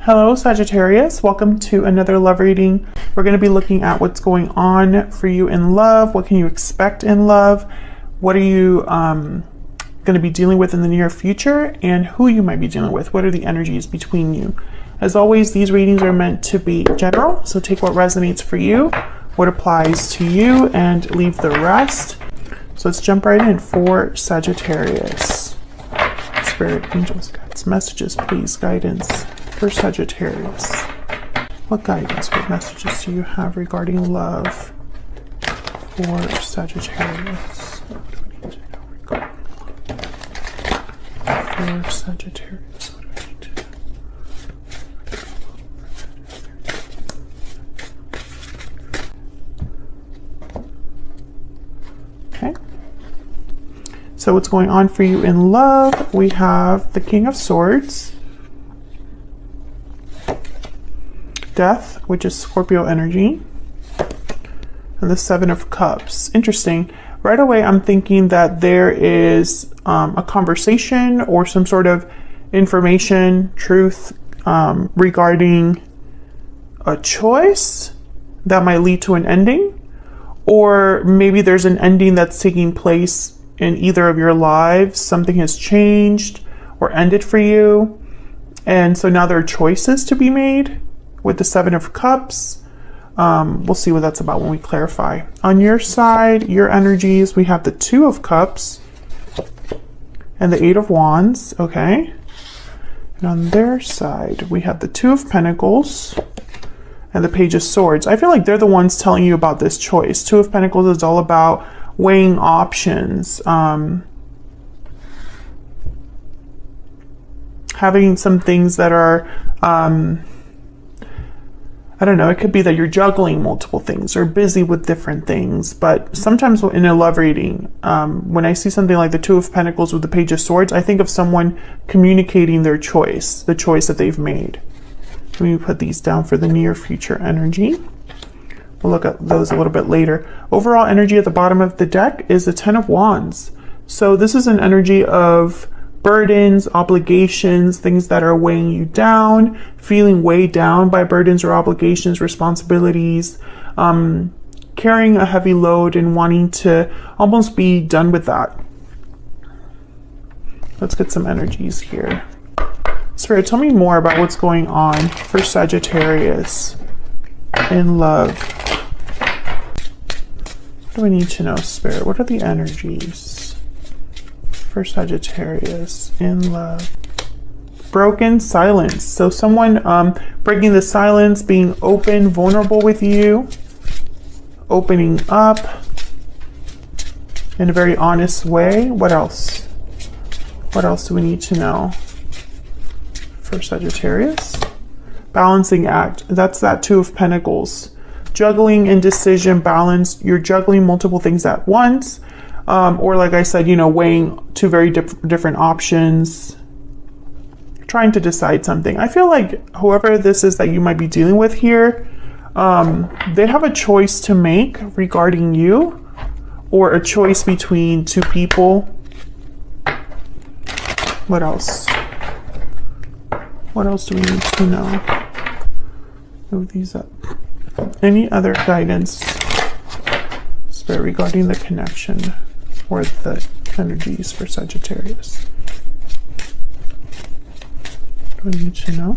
Hello Sagittarius, welcome to another love reading. We're going to be looking at what's going on for you in love. What can you expect in love? What are you going to be dealing with in the near future, and who you might be dealing with? What are the energies between you? As always, these readings are meant to be general, so take what resonates for you, what applies to you, and leave the rest. So let's jump right in for Sagittarius. Spirit, angels, guides, messages, please, guidance for Sagittarius. What guidance, what messages do you have regarding love for Sagittarius? What do we need to know regarding love for Sagittarius? What do we need to know? Okay. So what's going on for you in love? We have the King of Swords, Death, which is Scorpio energy, and the Seven of Cups. Interesting. Right away, I'm thinking that there is a conversation or some sort of information, truth regarding a choice that might lead to an ending, or maybe there's an ending that's taking place in either of your lives. Something has changed or ended for you, and so now there are choices to be made. With the Seven of Cups, we'll see what that's about when we clarify. On your side, your energies, we have the Two of Cups and the Eight of Wands, okay? And on their side, we have the Two of Pentacles and the Page of Swords. I feel like they're the ones telling you about this choice. Two of Pentacles is all about weighing options, having some things that are, I don't know, it could be that you're juggling multiple things or busy with different things. But sometimes in a love reading, when I see something like the Two of Pentacles with the Page of Swords, I think of someone communicating their choice, the choice that they've made. Let me put these down for the near future energy. We'll look at those a little bit later. Overall energy at the bottom of the deck is the Ten of Wands. So this is an energy of burdens, obligations, things that are weighing you down, feeling weighed down by burdens or obligations, responsibilities, carrying a heavy load and wanting to almost be done with that. Let's get some energies here. Spirit, tell me more about what's going on for Sagittarius in love. What do I need to know, Spirit? What are the energies for Sagittarius in love? Broken silence. So someone breaking the silence, being open, vulnerable with you, opening up in a very honest way. What else? What else do we need to know for Sagittarius? Balancing act. That's that Two of Pentacles. Juggling, indecision, balance. You're juggling multiple things at once. Or like I said, you know, weighing two very different options, trying to decide something. I feel like whoever this is that you might be dealing with here, they have a choice to make regarding you, or a choice between two people. What else? What else do we need to know? Move these up. Any other guidance, Spirit, regarding the connection or the energies for Sagittarius? What do we need to know?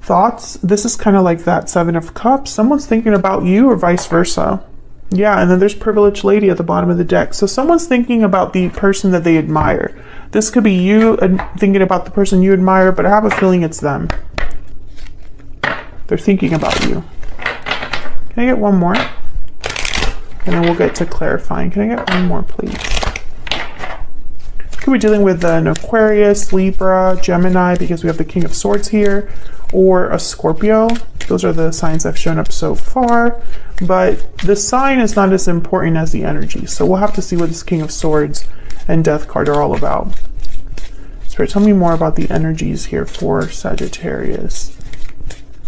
Thoughts. This is kind of like that Seven of Cups. Someone's thinking about you or vice versa. Yeah, and then there's Privileged Lady at the bottom of the deck. So someone's thinking about the person that they admire. This could be you thinking about the person you admire, but I have a feeling it's them. They're thinking about you. Can I get one more? And then we'll get to clarifying. Can I get one more, please? Could be dealing with an Aquarius, Libra, Gemini, because we have the King of Swords here, or a Scorpio. Those are the signs that have shown up so far, but the sign is not as important as the energy. So we'll have to see what this King of Swords and Death card are all about. Spirit, tell me more about the energies here for Sagittarius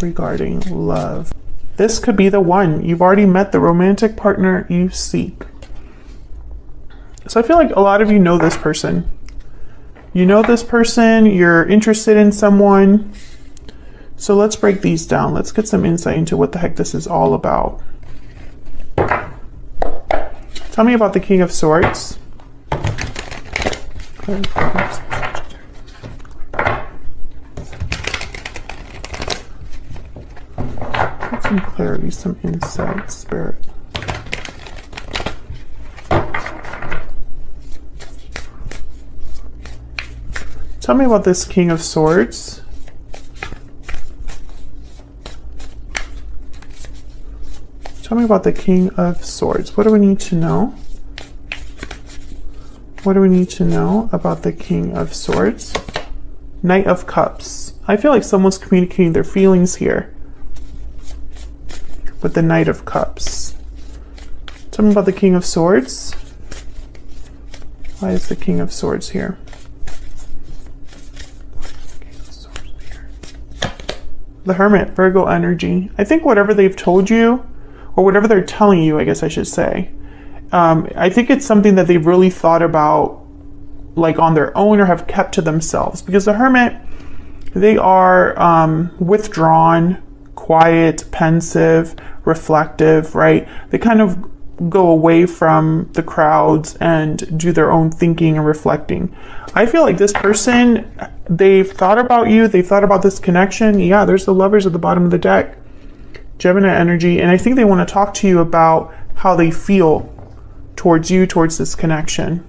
regarding love. This could be the one. You've already met the romantic partner you seek. So I feel like a lot of you know this person. You know this person, you're interested in someone. So let's break these down. Let's get some insight into what the heck this is all about. Tell me about the King of Swords. Get some clarity, some insight, Spirit. Tell me about this King of Swords. Tell me about the King of Swords. What do we need to know? What do we need to know about the King of Swords? Knight of Cups. I feel like someone's communicating their feelings here with the Knight of Cups. Tell me about the King of Swords. Why is the King of Swords here? The Hermit, Virgo energy. I think whatever they've told you, or whatever they're telling you, I guess I should say, I think it's something that they've really thought about, like on their own, or have kept to themselves. Because the Hermit, they are withdrawn, quiet, pensive, reflective, right? They kind of go away from the crowds and do their own thinking and reflecting. I feel like this person, they've thought about you, they've thought about this connection. Yeah, there's the Lovers at the bottom of the deck. Gemini energy, and I think they want to talk to you about how they feel towards you, towards this connection.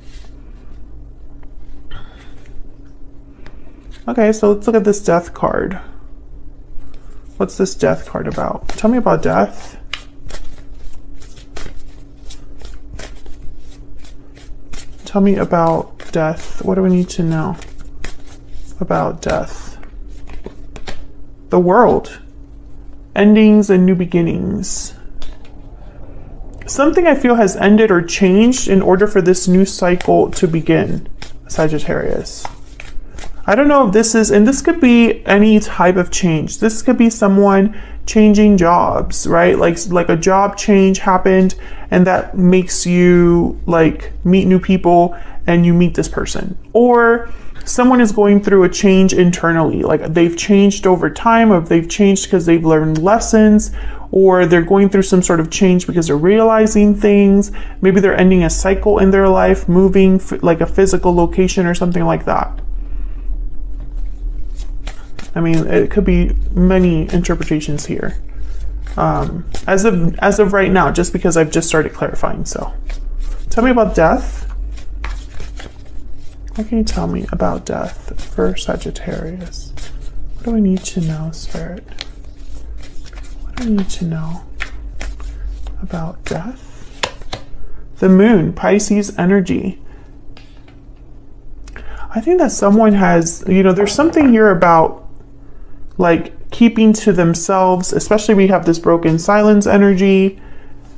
Okay, so let's look at this Death card. What's this Death card about? Tell me about death. Tell me about death. What do we need to know about death? The World. Endings and new beginnings. Something I feel has ended or changed in order for this new cycle to begin, Sagittarius. I don't know if this is, and this could be any type of change. This could be someone changing jobs, right? Like a job change happened, and that makes you like meet new people and you meet this person. Or someone is going through a change internally, like they've changed over time, or they've changed because they've learned lessons, or they're going through some sort of change because they're realizing things. Maybe they're ending a cycle in their life, moving like a physical location or something like that. I mean, it could be many interpretations here. As of right now, just because I've just started clarifying. So tell me about death. What can you tell me about death for Sagittarius? What do I need to know, Spirit? What do I need to know about death? The Moon, Pisces energy. I think that someone has, there's something here about like keeping to themselves, especially we have this broken silence energy.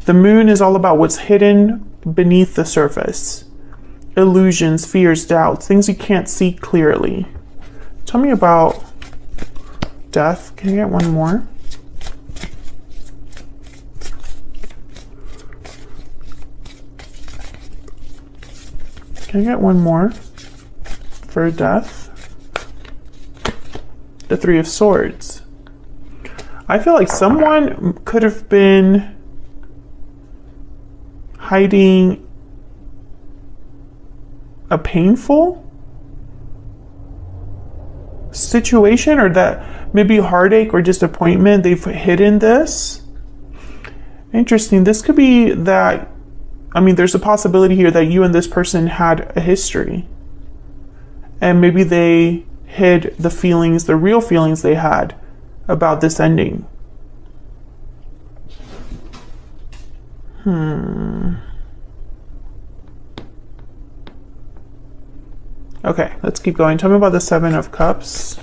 The Moon is all about what's hidden beneath the surface. Illusions, fears, doubts, things you can't see clearly. Tell me about death. Can I get one more? Can I get one more for death? The Three of Swords. I feel like someone could have been hiding a painful situation, or that maybe heartache or disappointment. They've hidden this. Interesting. This could be that, there's a possibility here that you and this person had a history, and maybe they hid the feelings, the real feelings they had about this ending. Okay, let's keep going. Tell me about the Seven of Cups.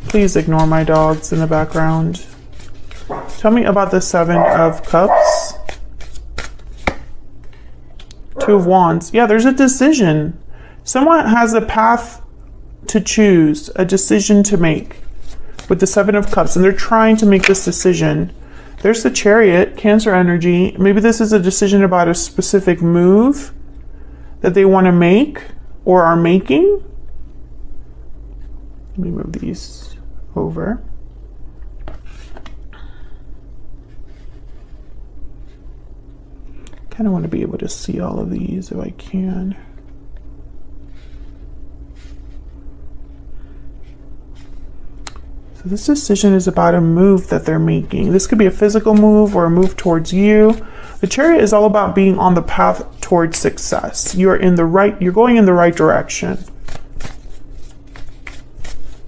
Please ignore my dogs in the background. Tell me about the Seven of Cups. Two of Wands. Yeah, there's a decision. Someone has a path to choose, a decision to make with the Seven of Cups, and they're trying to make this decision. There's the Chariot, Cancer energy. Maybe this is a decision about a specific move that they want to make or are making. Let me move these over. Kind of want to be able to see all of these if I can. So this decision is about a move that they're making. This could be a physical move or a move towards you. The Chariot is all about being on the path towards success. You're going in the right direction.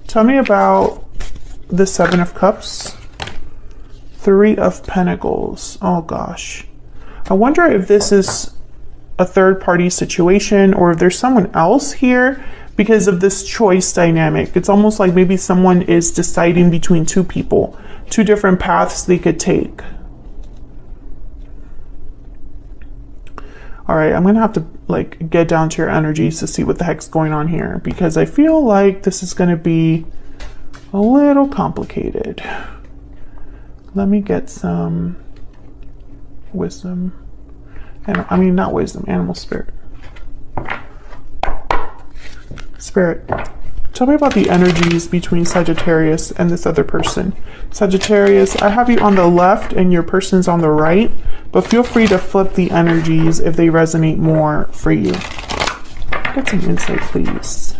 Tell me about the Seven of Cups, Three of Pentacles. Oh gosh. I wonder if this is a third-party situation or if there's someone else here because of this choice dynamic. It's almost like maybe someone is deciding between two people, two different paths they could take. All right, I'm gonna have to like get down to your energies to see what the heck's going on here, because I feel like this is gonna be a little complicated. Let me get some wisdom. And I mean, not wisdom, animal spirit. Spirit, tell me about the energies between Sagittarius and this other person. Sagittarius, I have you on the left and your person's on the right, but feel free to flip the energies if they resonate more for you. Get some insight, please.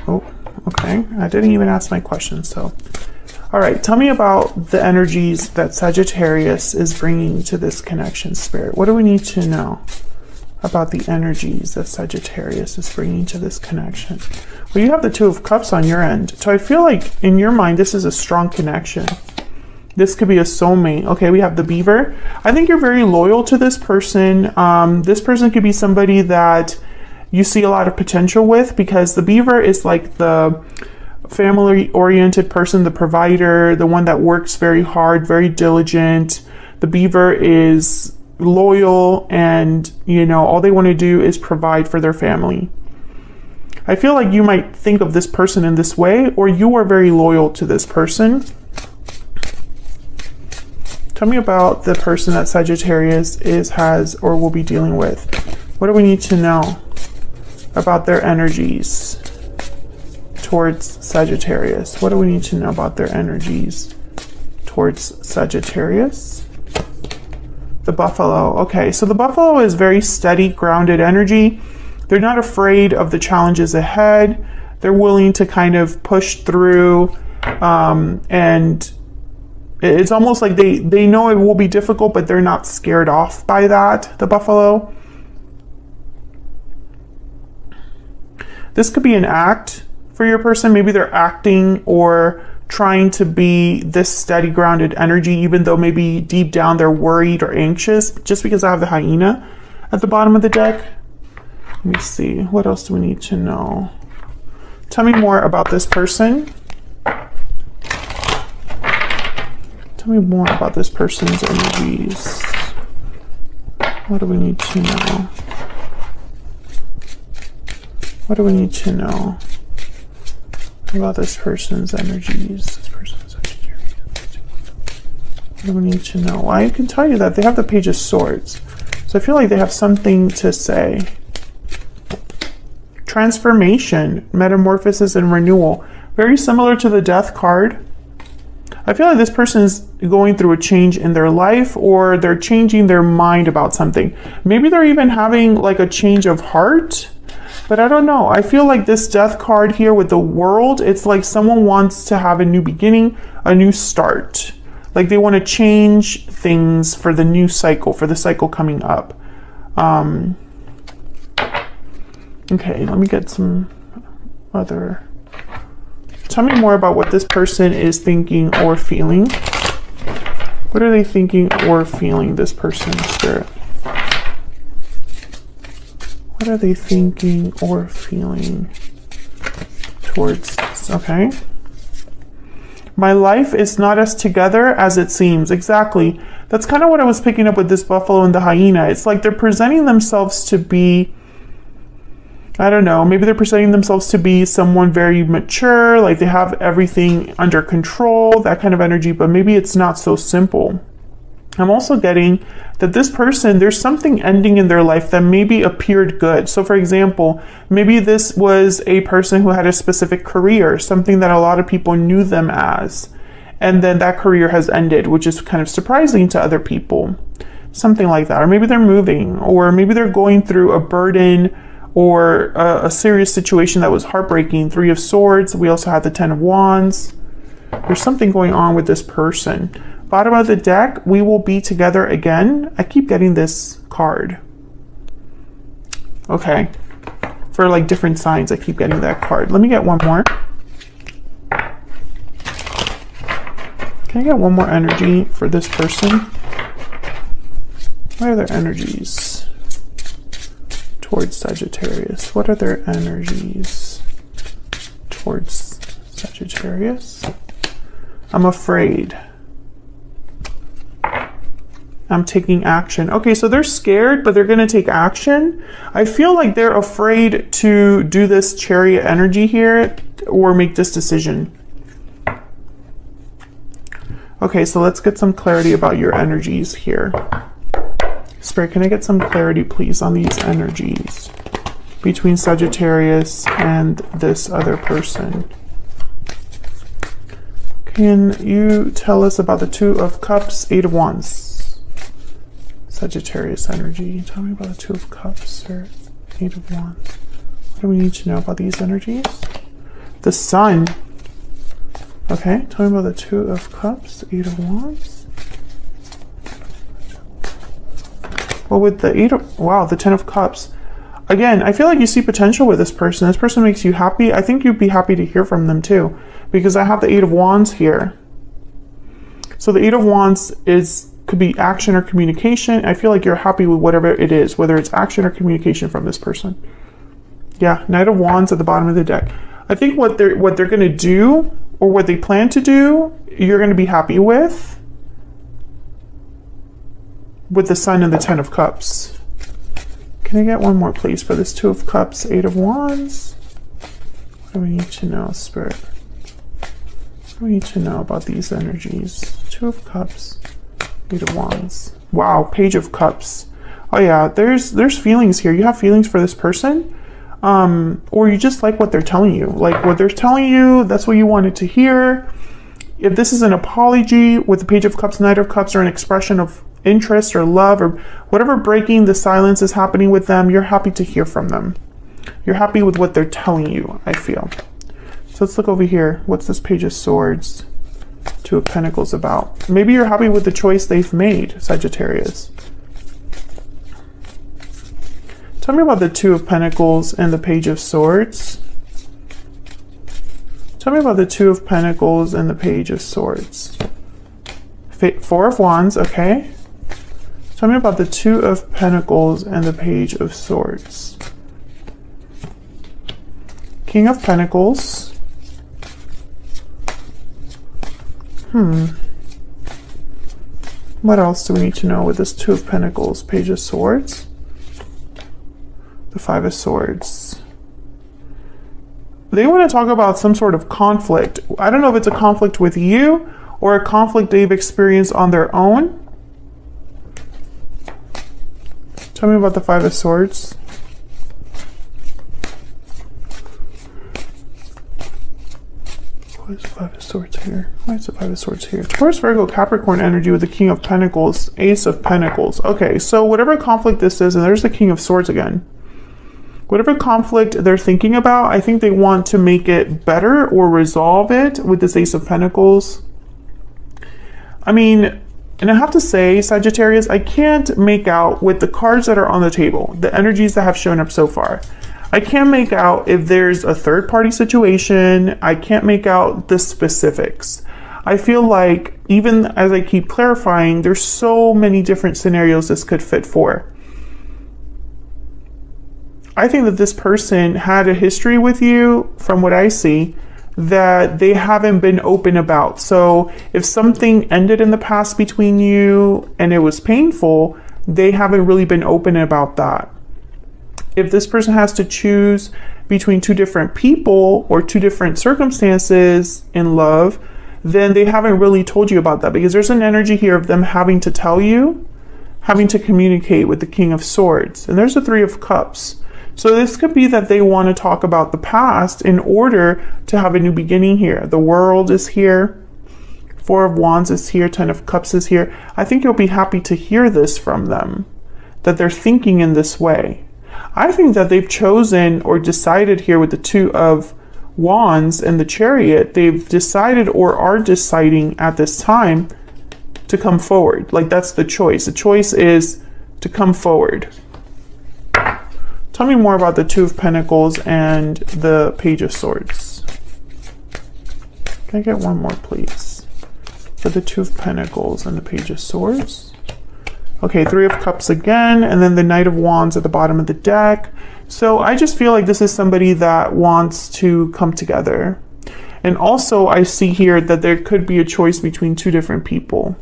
Oh, okay. I didn't even ask my question, so. All right, tell me about the energies that Sagittarius is bringing to this connection, Spirit. What do we need to know about the energies that Sagittarius is bringing to this connection? Well, you have the Two of Cups on your end. So I feel like in your mind, this is a strong connection. This could be a soulmate. Okay, we have the Beaver. I think you're very loyal to this person. This person could be somebody that you see a lot of potential with, because the Beaver is like the family-oriented person, the provider, the one that works very hard, very diligent. The Beaver is loyal, and all they want to do is provide for their family. I feel like you might think of this person in this way, or you are very loyal to this person. Tell me about the person that Sagittarius has or will be dealing with. What do we need to know about their energies towards Sagittarius? What do we need to know about their energies towards Sagittarius? The Buffalo. Okay, so the Buffalo is very steady, grounded energy. They're not afraid of the challenges ahead. They're willing to kind of push through, and it's almost like they know it will be difficult, but they're not scared off by that, the Buffalo. This could be an act for your person. Maybe they're acting or trying to be this steady, grounded energy, even though maybe deep down they're worried or anxious. Just because I have the hyena at the bottom of the deck. Let me see. What else do we need to know? Tell me more about this person. Tell me more about this person's energies. What do we need to know? What do we need to know about this person's energies? This person's Sagittarius. What do we need to know? I can tell you that they have the Page of Swords. So I feel like they have something to say. Transformation, metamorphosis, and renewal. Very similar to the Death card. I feel like this person is going through a change in their life, or they're changing their mind about something. Maybe they're even having like a change of heart. But I don't know. I feel like this Death card here with the World, it's like someone wants to have a new beginning, a new start. Like they want to change things for the new cycle, for the cycle coming up. Okay, let me get some other... Tell me more about what this person is thinking or feeling. What are they thinking or feeling, this person, Spirit? What are they thinking or feeling towards this? Okay. My life is not as together as it seems. Exactly. That's kind of what I was picking up with this Buffalo and the hyena. It's like they're presenting themselves to be I don't know, maybe they're presenting themselves to be someone very mature, like they have everything under control, that kind of energy, but maybe it's not so simple. I'm also getting that this person, there's something ending in their life that maybe appeared good. So for example, maybe this was a person who had a specific career, something that a lot of people knew them as, and then that career has ended, which is kind of surprising to other people. Something like that. Or maybe they're moving, or maybe they're going through a burden or a serious situation that was heartbreaking. 3 of Swords. We also have the 10 of Wands. There's something going on with this person. Bottom of the deck, we will be together again. I keep getting this card. Okay. For like different signs, I keep getting that card. Let me get one more. Can I get one more energy for this person? What are their energies towards Sagittarius? What are their energies towards Sagittarius? I'm afraid. I'm taking action. Okay, so they're scared, but they're going to take action. I feel like they're afraid to do this Chariot energy here or make this decision. Okay, so let's get some clarity about your energies here. Spirit, can I get some clarity, please, on these energies between Sagittarius and this other person? Can you tell us about the 2 of Cups, 8 of Wands? Sagittarius energy. Tell me about the 2 of Cups, Spirit. 8 of Wands. What do we need to know about these energies? The Sun. Okay, tell me about the 2 of Cups, 8 of Wands. Well, with the 8 of... Wow, the 10 of Cups. Again, I feel like you see potential with this person. This person makes you happy. I think you'd be happy to hear from them too, because I have the 8 of Wands here. So the 8 of Wands could be action or communication. I feel like you're happy with whatever it is, whether it's action or communication from this person. Yeah, Knight of Wands at the bottom of the deck. I think what they're going to do, or what they plan to do, you're going to be happy with the Sun and the 10 of Cups. Can I get one more, please, for this 2 of Cups, 8 of Wands? What do we need to know, Spirit? What do we need to know about these energies? 2 of Cups, 8 of Wands. Wow, Page of Cups. Oh yeah, there's feelings here. You have feelings for this person, or you just like what they're telling you. Like what they're telling you, that's what you wanted to hear. If this is an apology with the Page of Cups, Knight of Cups, or an expression of interest or love, or whatever breaking the silence is happening with them, you're happy to hear from them. You're happy with what they're telling you, I feel. So let's look over here. What's this Page of Swords, 2 of Pentacles about? Maybe you're happy with the choice they've made, Sagittarius. Tell me about the 2 of Pentacles and the Page of Swords. Tell me about the 2 of Pentacles and the Page of Swords. 4 of Wands, okay. Tell me about the 2 of Pentacles and the Page of Swords. King of Pentacles. What else do we need to know with this 2 of Pentacles, Page of Swords? The 5 of Swords. They want to talk about some sort of conflict. I don't know if it's a conflict with you or a conflict they've experienced on their own. Tell me about the 5 of Swords. Why is the 5 of Swords here? Why is the 5 of Swords here? Taurus, Virgo, Capricorn energy with the King of Pentacles, Ace of Pentacles. Okay, so whatever conflict this is, and there's the King of Swords again. Whatever conflict they're thinking about, I think they want to make it better or resolve it with this Ace of Pentacles. I mean, and I have to say, Sagittarius, I can't make out with the cards that are on the table, the energies that have shown up so far. I can't make out if there's a third-party situation. I can't make out the specifics. I feel like, even as I keep clarifying, there's so many different scenarios this could fit for. I think that this person had a history with you, from what I see, that they haven't been open about. So if something ended in the past between you and it was painful, they haven't really been open about that. if this person has to choose between two different people or two different circumstances in love, then they haven't really told you about that, because there's an energy here of them having to tell you, having to communicate with the King of Swords. And there's the Three of Cups. So this could be that they want to talk about the past in order to have a new beginning here. The World is here. Four of Wands is here. Ten of Cups is here. I think you'll be happy to hear this from them, that they're thinking in this way. I think that they've chosen or decided here with the Two of Wands and the Chariot, they've decided or are deciding at this time to come forward. Like, that's the choice. The choice is to come forward. Tell me more about the Two of Pentacles and the Page of Swords. Can I get one more, please? For the Two of Pentacles and the Page of Swords. Okay, Three of Cups again, and then the Knight of Wands at the bottom of the deck. So I just feel like this is somebody that wants to come together. And also I see here that there could be a choice between two different people.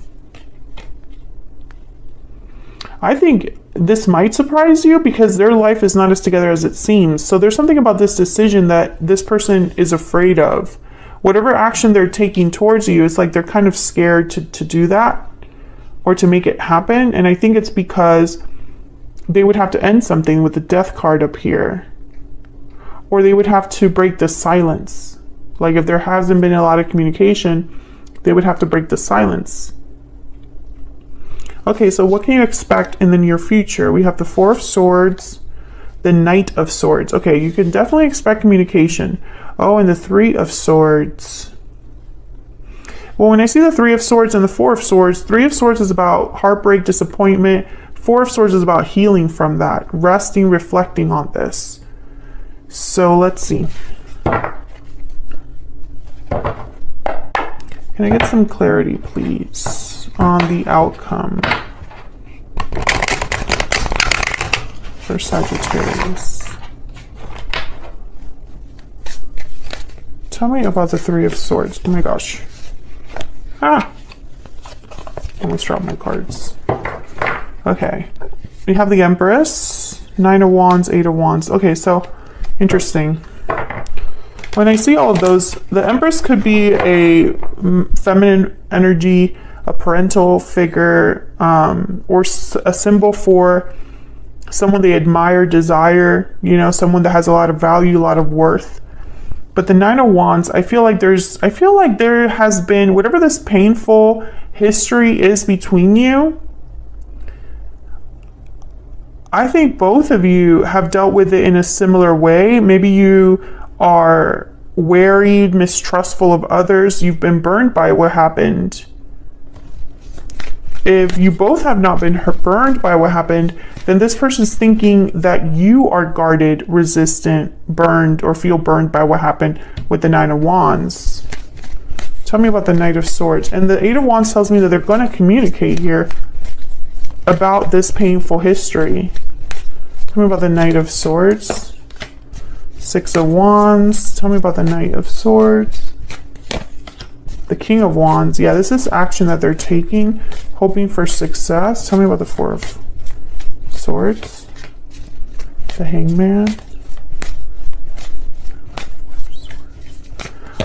I think this might surprise you because their life is not as together as it seems. So there's something about this decision that this person is afraid of. Whatever action they're taking towards you, it's like they're kind of scared to do that or to make it happen. And I think it's because they would have to end something with the Death card up here. Or they would have to break the silence. Like if there hasn't been a lot of communication, they would have to break the silence. Okay, so what can you expect in the near future? We have the Four of Swords, the Knight of Swords. Okay, you can definitely expect communication. Oh, and the Three of Swords. Well, when I see the Three of Swords and the Four of Swords, Three of Swords is about heartbreak, disappointment. Four of Swords is about healing from that, resting, reflecting on this. So let's see. Can I get some clarity, please, on the outcome for Sagittarius? Tell me about the Three of Swords. Oh my gosh. Almost dropped my cards. Okay. We have the Empress, Nine of Wands, Eight of Wands. Okay, so interesting. When I see all of those, the Empress could be a feminine energy, a parental figure, or a symbol for someone they admire, desire, you know, someone that has a lot of value, a lot of worth. But the Nine of Wands, I feel like there has been, whatever this painful history is between you, I think both of you have dealt with it in a similar way. Maybe you are wary, mistrustful of others. You've been burned by what happened. If you both have not been burned by what happened, then this person's thinking that you are guarded, resistant, burned, or feel burned by what happened with the Nine of Wands. Tell me about the Knight of Swords. And the Eight of Wands tells me that they're going to communicate here about this painful history. Tell me about the Knight of Swords. Six of Wands. Tell me about the Knight of Swords. The King of Wands. Yeah, this is action that they're taking, hoping for success. Tell me about the Four of Swords. The Hangman.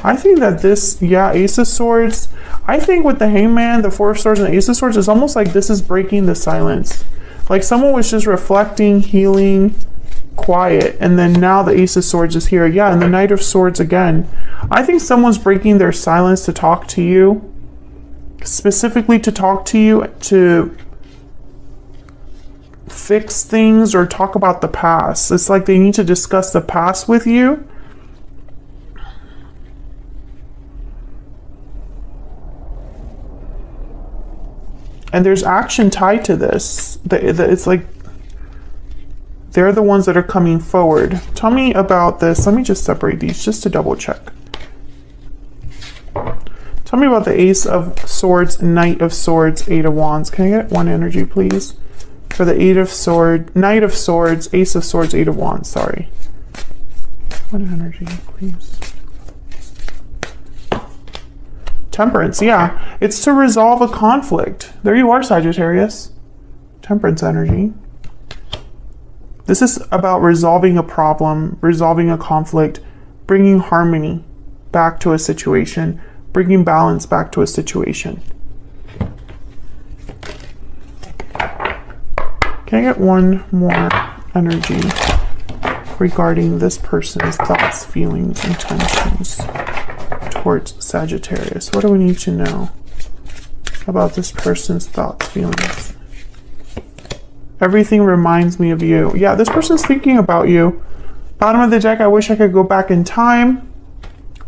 I think that this, yeah, Ace of Swords. I think with the Hangman, the Four of Swords, and the Ace of Swords, it's almost like this is breaking the silence. Like someone was just reflecting, healing, quiet, and then now the Ace of Swords is here. Yeah, and the Knight of Swords again. I think someone's breaking their silence to talk to you, specifically to talk to you, to fix things or talk about the past. It's like they need to discuss the past with you. And there's action tied to this. It's like they're the ones that are coming forward. Tell me about this. Let me just separate these just to double check. Tell me about the Ace of Swords, Knight of Swords, Eight of Wands. Can I get one energy, please? For the Knight of Swords, Ace of Swords, Eight of Wands. Sorry. One energy, please. Temperance, yeah. It's to resolve a conflict. There you are, Sagittarius. Temperance energy. This is about resolving a problem, resolving a conflict, bringing harmony back to a situation, bringing balance back to a situation. Can I get one more energy regarding this person's thoughts, feelings, intentions towards Sagittarius? What do we need to know about this person's thoughts, feelings? Everything reminds me of you. Yeah, this person's thinking about you. Bottom of the deck, I wish I could go back in time.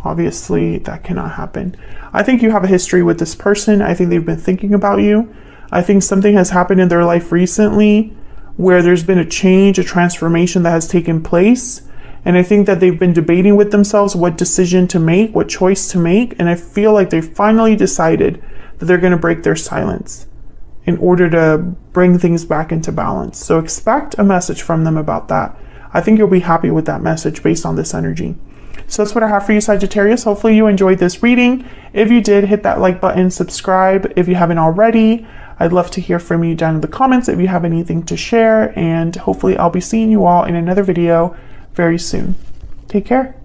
Obviously, that cannot happen. I think you have a history with this person. I think they've been thinking about you. I think something has happened in their life recently where there's been a change, a transformation that has taken place. And I think that they've been debating with themselves what decision to make, what choice to make. And I feel like they finally decided that they're going to break their silence in order to bring things back into balance. So expect a message from them about that. I think you'll be happy with that message based on this energy. So that's what I have for you, Sagittarius. Hopefully you enjoyed this reading. If you did, hit that like button, subscribe if you haven't already. I'd love to hear from you down in the comments if you have anything to share, and hopefully I'll be seeing you all in another video very soon. Take care.